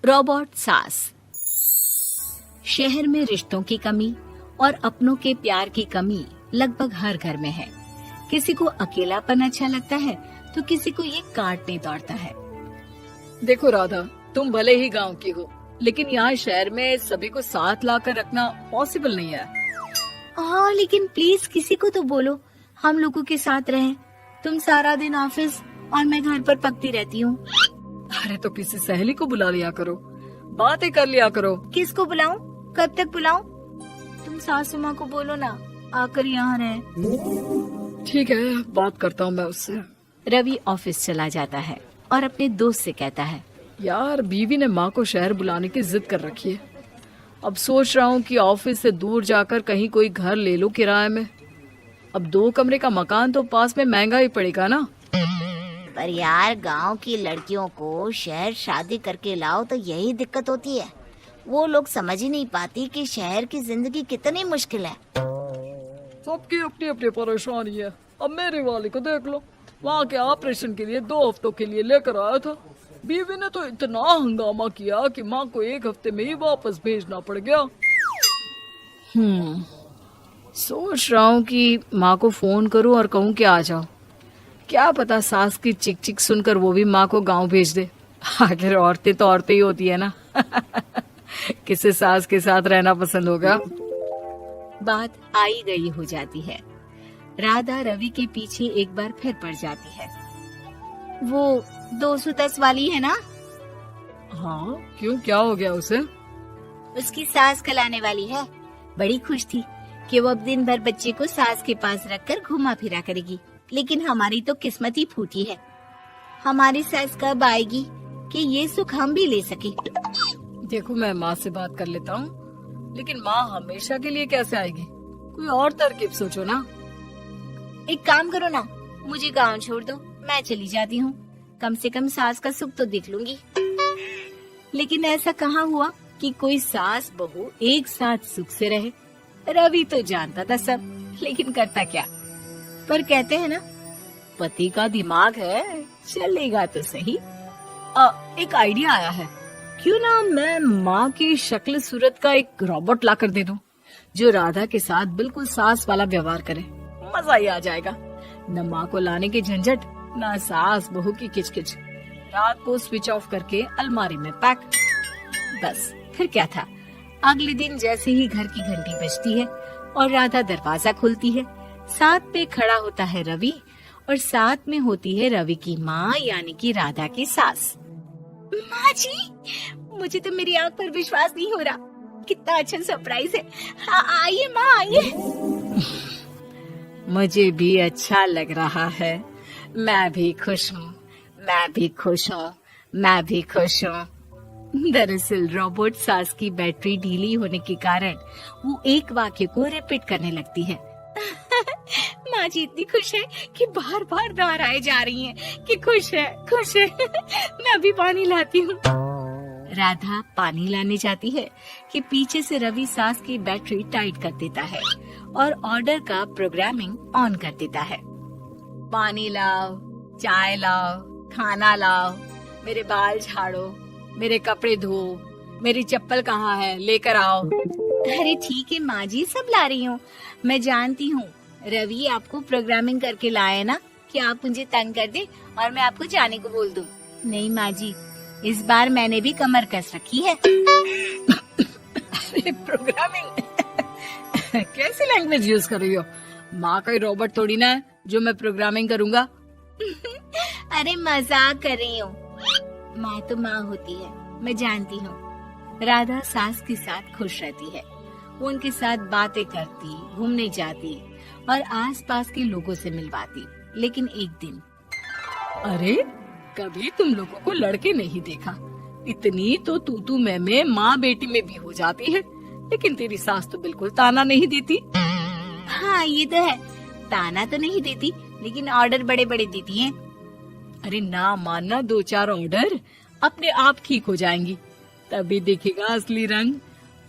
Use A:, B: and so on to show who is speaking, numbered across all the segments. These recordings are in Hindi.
A: रोबोट सास। शहर में रिश्तों की कमी और अपनों के प्यार की कमी लगभग हर घर में है। किसी को अकेलापन अच्छा लगता है तो किसी को ये काटने दौड़ता है।
B: देखो राधा, तुम भले ही गांव की हो, लेकिन यहाँ शहर में सभी को साथ लाकर रखना पॉसिबल नहीं है।
A: हाँ, लेकिन प्लीज किसी को तो बोलो हम लोगों के साथ रहें। तुम सारा दिन ऑफिस और मैं घर पर पकती रहती हूँ।
B: अरे तो किसी सहेली को बुला लिया करो, बातें कर लिया करो।
A: किसको बुलाऊं? कब तक बुलाऊं? तुम सासू माँ को बोलो ना आकर यहाँ रहे।
B: ठीक है, बात करता हूँ मैं उससे।
A: रवि ऑफिस चला जाता है और अपने दोस्त से कहता है,
B: यार बीवी ने माँ को शहर बुलाने की जिद कर रखी है। अब सोच रहा हूँ कि ऑफिस से दूर जाकर कहीं कोई घर ले लो किराए में। अब 2 कमरे का मकान तो पास में महंगा ही पड़ेगा ना।
C: पर यार गांव की लड़कियों को शहर शादी करके लाओ तो यही दिक्कत होती है। वो लोग समझ ही नहीं पाती कि शहर की जिंदगी कितनी मुश्किल है।
B: सबकी अपनी अपनी परेशानी है। अब मेरी वाली को देख लो, वहाँ के ऑपरेशन के लिए 2 हफ्तों के लिए लेकर आया था। बीवी ने तो इतना हंगामा किया कि माँ को 1 हफ्ते में ही वापस भेजना पड़ गया। सोच रहा हूँ कि माँ को फोन करूँ और कहूँ कि आ जाओ। क्या पता सास की चिक चिक सुनकर वो भी माँ को गांव भेज दे। आखिर औरतें तो औरतें ही होती है ना। किसे सास के साथ रहना पसंद होगा।
A: बात आई गई हो जाती है। राधा रवि के पीछे एक बार फिर पड़ जाती है। वो 210 वाली है ना?
B: हाँ, क्यों, क्या हो गया उसे?
A: उसकी सास कलाने वाली है। बड़ी खुश थी कि वो अब दिन भर बच्चे को सास के पास रखकर घुमा फिरा करेगी। लेकिन हमारी तो किस्मत ही फूटी है। हमारी सास कब आएगी कि ये सुख हम भी ले सके।
B: देखो, मैं माँ से बात कर लेता हूँ, लेकिन माँ हमेशा के लिए कैसे आएगी? कोई और तरकीब सोचो ना।
A: एक काम करो ना, मुझे गांव छोड़ दो, मैं चली जाती हूँ। कम से कम सास का सुख तो देख लूंगी। लेकिन ऐसा कहाँ हुआ कि कोई सास बहू एक साथ सुख से रहे। रवि तो जानता था सब, लेकिन करता क्या। पर कहते हैं ना, पति का दिमाग है, चलेगा तो सही।
B: एक आइडिया आया है। क्यों ना मैं माँ की शक्ल सूरत का एक रोबोट ला कर दे दूं, जो राधा के साथ बिल्कुल सास वाला व्यवहार करे। मजा ही आ जाएगा। न माँ को लाने की झंझट, न सास बहू की किचकिच। रात को स्विच ऑफ करके अलमारी में पैक। बस फिर क्या था।
A: अगले दिन जैसे ही घर की घंटी बजती है और राधा दरवाजा खोलती है, साथ पे खड़ा होता है रवि और साथ में होती है रवि की माँ यानी कि राधा की सास। माँ जी, मुझे तो मेरी आंख पर विश्वास नहीं हो रहा। कितना अच्छा सरप्राइज है। आइए माँ, आइए।
B: मुझे भी अच्छा लग रहा है। मैं भी खुश हूँ, मैं भी खुश हूँ, मैं भी खुश हूँ।
A: दरअसल रोबोट सास की बैटरी ढीली होने के कारण वो एक वाक्य को रिपीट करने लगती है। माँ जी इतनी खुश है कि बार बार दोहराए जा रही हैं कि खुश है, खुश है। मैं अभी पानी लाती हूँ। राधा पानी लाने जाती है कि पीछे से रवि सास की बैटरी टाइट कर देता है और ऑर्डर का प्रोग्रामिंग ऑन कर देता है। पानी लाओ, चाय लाओ, खाना लाओ, मेरे बाल झाड़ो, मेरे कपड़े धो, मेरी चप्पल कहाँ है, लेकर आओ। अरे ठीक है माँ जी, सब ला रही हूँ। मैं जानती हूँ रवि आपको प्रोग्रामिंग करके लाए ना कि आप मुझे तंग कर दे और मैं आपको जाने को बोल दूँ। नहीं माँ जी, इस बार मैंने भी कमर कस रखी है।
B: प्रोग्रामिंग कैसी लैंग्वेज यूज कर रही हो? माँ का रोबोट थोड़ी ना है जो मैं प्रोग्रामिंग करूँगा।
A: अरे मजाक कर रही हूँ। माँ तो माँ होती है, मैं जानती हूँ। राधा सास के साथ खुश रहती है। वो उनके साथ बातें करती, घूमने जाती और आसपास के लोगों से मिलवाती। लेकिन एक दिन,
B: अरे कभी तुम लोगों को लड़के नहीं देखा। इतनी तो तू मैं माँ बेटी में भी हो जाती है, लेकिन तेरी सास तो बिल्कुल ताना नहीं देती।
A: हाँ ये तो है, ताना तो नहीं देती लेकिन ऑर्डर बड़े बड़े देती है।
B: अरे ना मानना, 2-4 ऑर्डर अपने आप ठीक हो जाएंगी। तभी देखेगा असली रंग।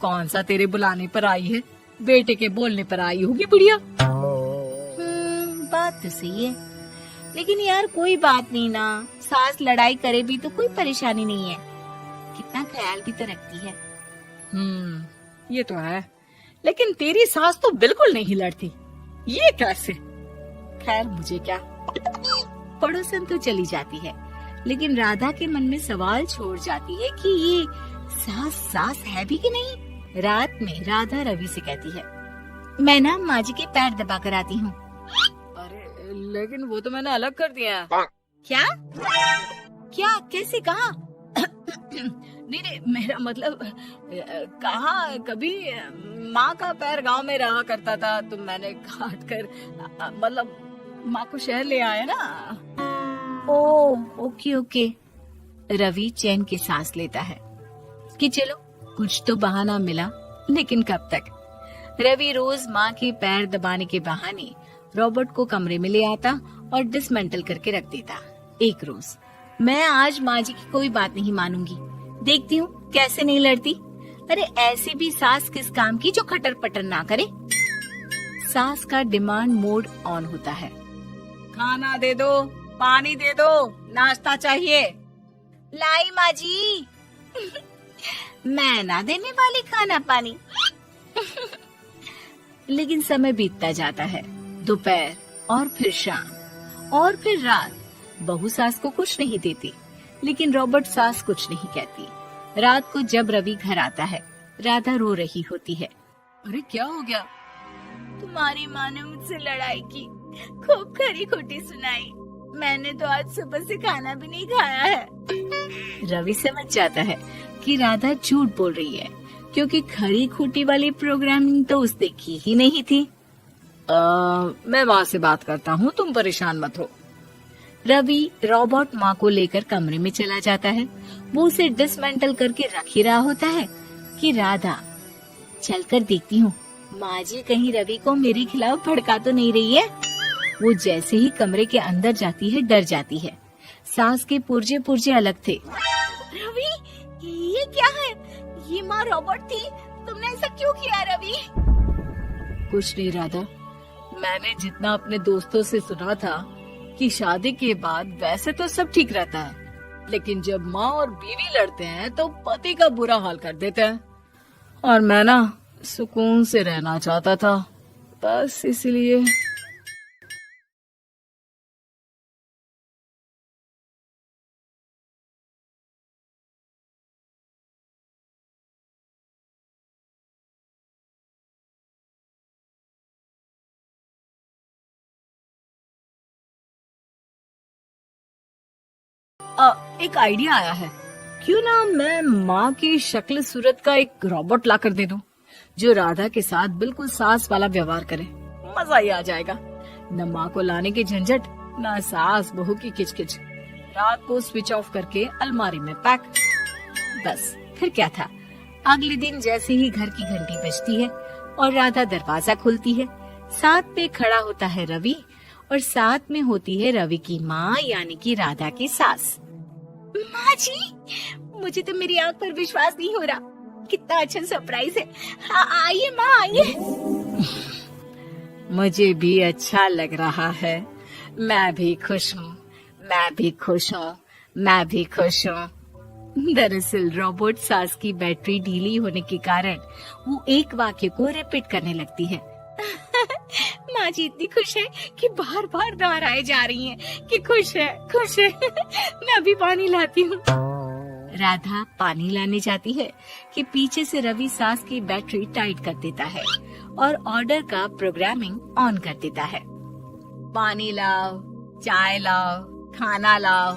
B: कौन सा तेरे बुलाने पर आई है, बेटे के बोलने पर आई होगी बुढ़िया।
A: बात तो सही है, लेकिन यार कोई बात नहीं ना, सास लड़ाई करे भी तो कोई परेशानी नहीं है। कितना ख्याल भी तो रखती है।
B: ये तो है, लेकिन तेरी सास तो बिल्कुल नहीं लड़ती। ये कैसे? खैर मुझे क्या।
A: पड़ोसन तो चली जाती है, लेकिन राधा के मन में सवाल छोड़ जाती है कि ये सास है भी कि नहीं। रात में राधा रवि से कहती है, मैं ना माँ जी के पैर दबा कर आती हूँ।
B: अरे लेकिन वो तो मैंने अलग कर दिया है।
A: क्या क्या कैसे कहा?
B: नहीं, मेरा मतलब कहा कभी माँ का पैर गांव में रहा करता था, तो मैंने काट कर मतलब माँ को शहर ले आया ना।
A: Okay okay. रवि चैन की सांस लेता है कि चलो कुछ तो बहाना मिला, लेकिन कब तक। रवि रोज माँ के पैर दबाने के बहाने रॉबर्ट को कमरे में ले आता और डिसमेंटल करके रख देता। एक रोज, मैं आज माँ जी की कोई बात नहीं मानूंगी, देखती हूँ कैसे नहीं लड़ती। अरे ऐसी भी सास किस काम की जो खटर पटर ना करे। सास का डिमांड मोड ऑन होता है।
B: खाना दे दो, पानी दे दो, नाश्ता चाहिए।
A: लाई माँ जी। मैं ना देने वाली खाना पानी। लेकिन समय बीतता जाता है। दोपहर और फिर शाम और फिर रात। बहू सास को कुछ नहीं देती, लेकिन रॉबर्ट सास कुछ नहीं कहती। रात को जब रवि घर आता है, राधा रो रही होती है।
B: अरे क्या हो गया?
A: तुम्हारी माँ ने मुझसे लड़ाई की, खूब खरी खोटी सुनाई। मैंने तो आज सुबह से खाना भी नहीं खाया है। रवि समझ जाता है कि राधा झूठ बोल रही है, क्योंकि खरी खोटी वाली प्रोग्रामिंग तो उसने की ही नहीं थी।
B: मैं माँ से बात करता हूँ, तुम परेशान मत हो।
A: रवि रॉबर्ट माँ को लेकर कमरे में चला जाता है। वो उसे डिसमेंटल करके रख ही रहा होता है कि राधा, चलकर देखती हूँ माँ जी कहीं रवि को मेरे खिलाफ भड़का तो नहीं रही है। वो जैसे ही कमरे के अंदर जाती है, डर जाती है। सास के पुर्जे पुर्जे अलग थे। रवि, ये क्या है? ये माँ रॉबर्ट थी, तुमने ऐसा क्यों किया रवि?
B: कुछ नहीं राधा, मैंने जितना अपने दोस्तों से सुना था कि शादी के बाद वैसे तो सब ठीक रहता है, लेकिन जब माँ और बीवी लड़ते हैं तो पति का बुरा हाल कर देते हैं। और मैं ना सुकून से रहना चाहता था, बस इसलिए। एक आइडिया आया है। क्यों ना मैं माँ की शक्ल सूरत का एक रोबोट ला कर दे दूं, जो राधा के साथ बिल्कुल सास वाला व्यवहार करे। मजा ही आ जाएगा। न माँ को लाने की झंझट, न सास बहू की किचकिच। रात को स्विच ऑफ करके अलमारी में पैक। बस फिर क्या था। अगले दिन जैसे ही घर की घंटी बजती है और राधा दरवाजा खोलती है, साथ में खड़ा होता है रवि, और साथ में होती है रवि की माँ यानी कि राधा की सास। माँ जी, मुझे तो मेरी आंख पर विश्वास नहीं हो रहा। कितना अच्छा सरप्राइज है। आइए माँ, आइए। मुझे भी अच्छा लग रहा है। मैं भी खुश हूँ, मैं भी खुश हूँ, मैं भी खुश हूँ।
A: दरअसल रॉबर्ट सास की बैटरी ढीली होने के कारण वो एक वाक्य को रिपीट करने लगती है। माँ जी इतनी खुश है कि बार बार दोहराए जा रही हैं कि खुश है, खुश है। मैं अभी पानी लाती हूँ। राधा पानी लाने जाती है कि पीछे से रवि सास की बैटरी टाइट कर देता है और ऑर्डर का प्रोग्रामिंग ऑन कर देता है।
B: पानी लाओ, चाय लाओ, खाना लाओ,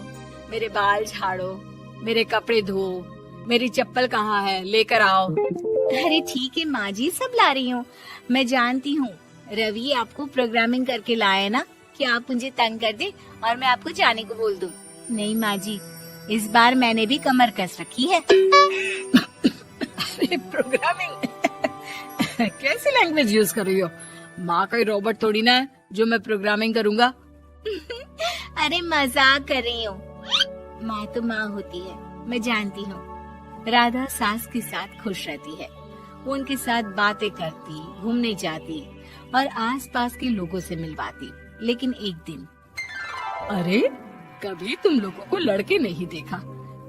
B: मेरे बाल झाड़ो, मेरे कपड़े धो, मेरी चप्पल कहाँ है, लेकर आओ।
A: अरे ठीक है माँ जी, सब ला रही हूँ। मैं जानती हूँ रवि आपको प्रोग्रामिंग करके लाए ना कि आप मुझे तंग कर दे और मैं आपको जाने को बोल दूं। नहीं माँ जी, इस बार मैंने भी कमर कस रखी है।
B: प्रोग्रामिंग कैसी लैंग्वेज यूज कर रही हो? माँ का रोबोट थोड़ी ना है जो मैं प्रोग्रामिंग करूँगा।
A: अरे मजाक कर रही हूँ। माँ तो माँ होती है, मैं जानती हूँ। राधा सास के साथ खुश रहती है। वो उनके साथ बातें करती, घूमने जाती और आसपास के लोगों से मिलवाती। लेकिन एक दिन,
B: अरे कभी तुम लोगों को लड़के नहीं देखा,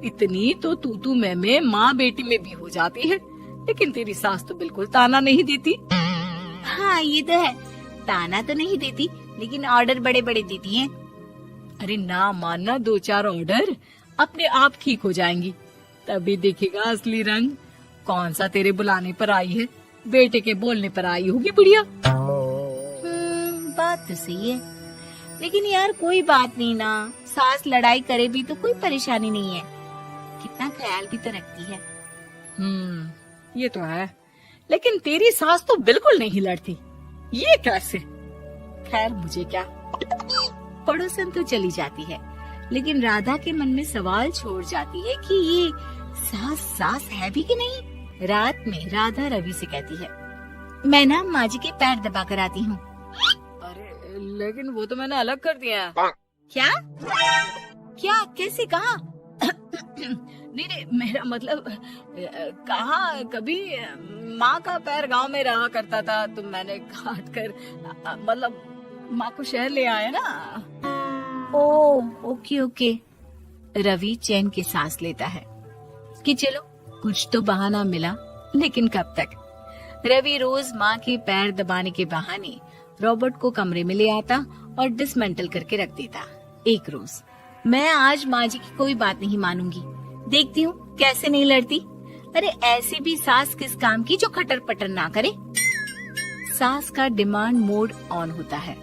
B: इतनी तो तू मैं माँ बेटी में भी हो जाती है, लेकिन तेरी सास तो बिल्कुल ताना नहीं देती।
A: हाँ ये तो है, ताना तो नहीं देती लेकिन ऑर्डर बड़े बड़े देती है।
B: अरे ना मानना, 2-4 ऑर्डर अपने आप ठीक हो जाएंगी, तभी देखेगा असली रंग। कौन सा तेरे बुलाने पर आई है, बेटे के बोलने पर आई होगी बुढ़िया।
A: बात तो सही है, लेकिन यार कोई बात नहीं ना, सास लड़ाई करे भी तो कोई परेशानी नहीं है, कितना ख्याल भी तो रखती है।
B: ये तो है, लेकिन तेरी सास तो बिल्कुल नहीं लड़ती, ये कैसे? खैर मुझे क्या।
A: पड़ोसन तो चली जाती है, लेकिन राधा के मन में सवाल छोड़ जाती है कि ये सास है भी कि नहीं। रात में राधा रवि से कहती है, मैं ना माँ जी के पैर दबा कर आती हूँ।
B: अरे लेकिन वो तो मैंने अलग कर दिया है।
A: क्या क्या कैसे कहा?
B: नहीं, मेरा मतलब कहा कभी माँ का पैर गांव में रहा करता था, तो मैंने काट कर मतलब माँ को शहर ले आया ना।
A: Okay okay. रवि चैन की सांस लेता है कि चलो कुछ तो बहाना मिला, लेकिन कब तक। रवि रोज माँ के पैर दबाने के बहाने रॉबर्ट को कमरे में ले आता और डिसमेंटल करके रख देता। एक रोज, मैं आज माँ जी की कोई बात नहीं मानूंगी, देखती हूँ कैसे नहीं लड़ती। अरे ऐसी भी सास किस काम की जो खटर पटर ना करे। सास का डिमांड मोड ऑन होता है।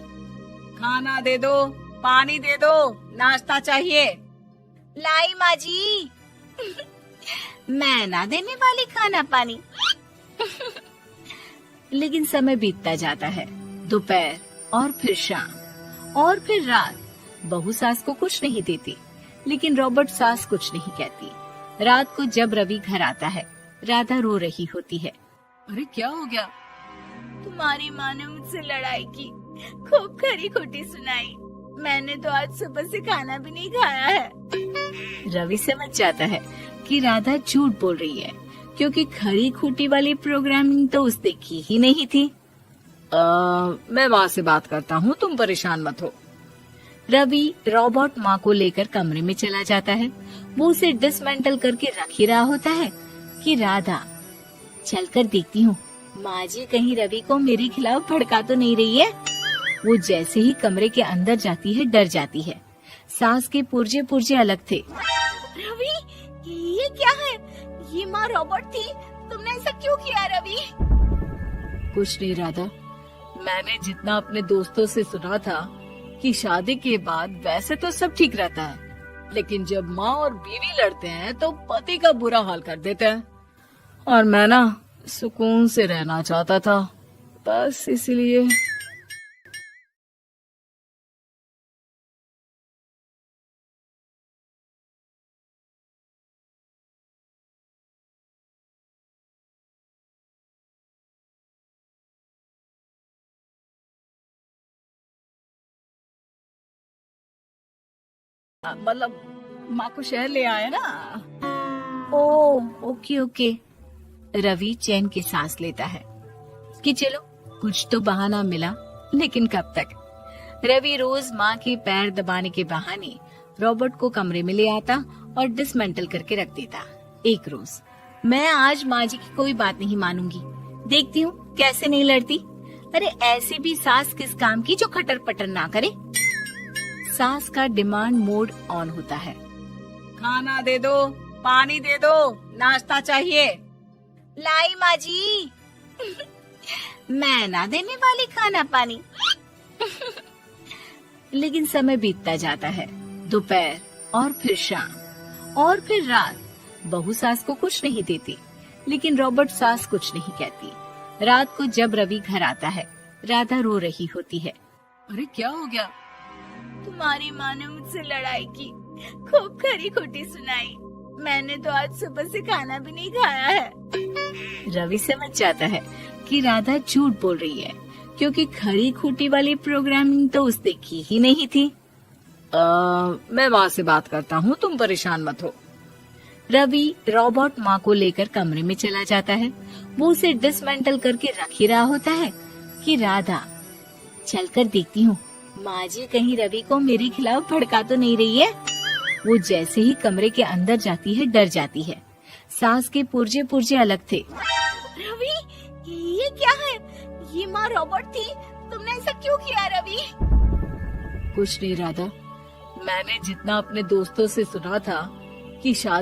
B: खाना दे दो, पानी दे दो, नाश्ता चाहिए।
A: लाई माँ जी। मैं ना देने वाली खाना पानी। लेकिन समय बीतता जाता है, दोपहर और फिर शाम और फिर रात। बहू सास को कुछ नहीं देती, लेकिन रॉबर्ट सास कुछ नहीं कहती। रात को जब रवि घर आता है, राधा रो रही होती है।
B: अरे क्या हो गया?
A: तुम्हारी माँ ने मुझसे लड़ाई की, खूब खरी खोटी सुनाई, मैंने तो आज सुबह से खाना भी नहीं खाया है। रवि समझ जाता है कि राधा झूठ बोल रही है, क्योंकि खरी खोटी वाली प्रोग्रामिंग तो उसने की ही नहीं थी।
B: मैं माँ से बात करता हूँ, तुम परेशान मत हो।
A: रवि रॉबर्ट माँ को लेकर कमरे में चला जाता है। वो उसे डिसमेंटल करके रख ही रहा होता है कि राधा, चलकर देखती हूँ माँ जी कहीं रवि को मेरे खिलाफ भड़का तो नहीं रही है। वो जैसे ही कमरे के अंदर जाती है, डर जाती है। सास के पुर्जे पुर्जे अलग थे। रवि, ये क्या है? ये माँ रॉबर्ट थी, तुमने ऐसा क्यों किया रवि?
B: कुछ नहीं राधा, मैंने जितना अपने दोस्तों से सुना था कि शादी के बाद वैसे तो सब ठीक रहता है, लेकिन जब माँ और बीवी लड़ते हैं तो पति का बुरा हाल कर देते हैं। और मैं ना सुकून से रहना चाहता था, बस इसलिए। मतलब माँ को शहर ले आया ना।
A: Okay okay. रवि चैन की सांस लेता है कि चलो कुछ तो बहाना मिला, लेकिन कब तक। रवि रोज माँ के पैर दबाने के बहाने रॉबर्ट को कमरे में ले आता और डिसमेंटल करके रख देता। एक रोज, मैं आज माँ जी की कोई बात नहीं मानूंगी, देखती हूँ कैसे नहीं लड़ती। अरे ऐसी भी सास किस काम की जो खटर पटर ना करे। सास का डिमांड मोड ऑन होता है।
B: खाना दे दो, पानी दे दो, नाश्ता चाहिए।
A: लाई माँ जी। मैं ना देने वाली खाना पानी। लेकिन समय बीतता जाता है, दोपहर और फिर शाम और फिर रात। बहू सास को कुछ नहीं देती, लेकिन रॉबर्ट सास कुछ नहीं कहती। रात को जब रवि घर आता है, राधा रो रही होती है।
B: अरे क्या हो गया?
A: तुम्हारी माँ ने मुझसे लड़ाई की, खूब खरी खोटी सुनाई, मैंने तो आज सुबह से खाना भी नहीं खाया है। रवि समझ जाता है कि राधा झूठ बोल रही है, क्योंकि खरी खोटी वाली प्रोग्रामिंग तो उसने की ही नहीं थी।
B: मैं माँ से बात करता हूँ, तुम परेशान मत हो।
A: रवि रॉबर्ट माँ को लेकर कमरे में चला जाता है। वो उसे डिसमेंटल करके रख ही रहा होता है कि राधा, चलकर देखती हूँ माँ जी कहीं रवि को मेरे खिलाफ भड़का तो नहीं रही है। वो जैसे ही कमरे के अंदर जाती है डर जाती है। सास के पुर्जे पुर्जे अलग थे।
B: रवि, ये क्या है? ये माँ रॉबर्ट थी। तुमने ऐसा क्यों किया रवि?
A: कुछ नहीं राधा, मैंने जितना अपने दोस्तों से सुना था कि शादी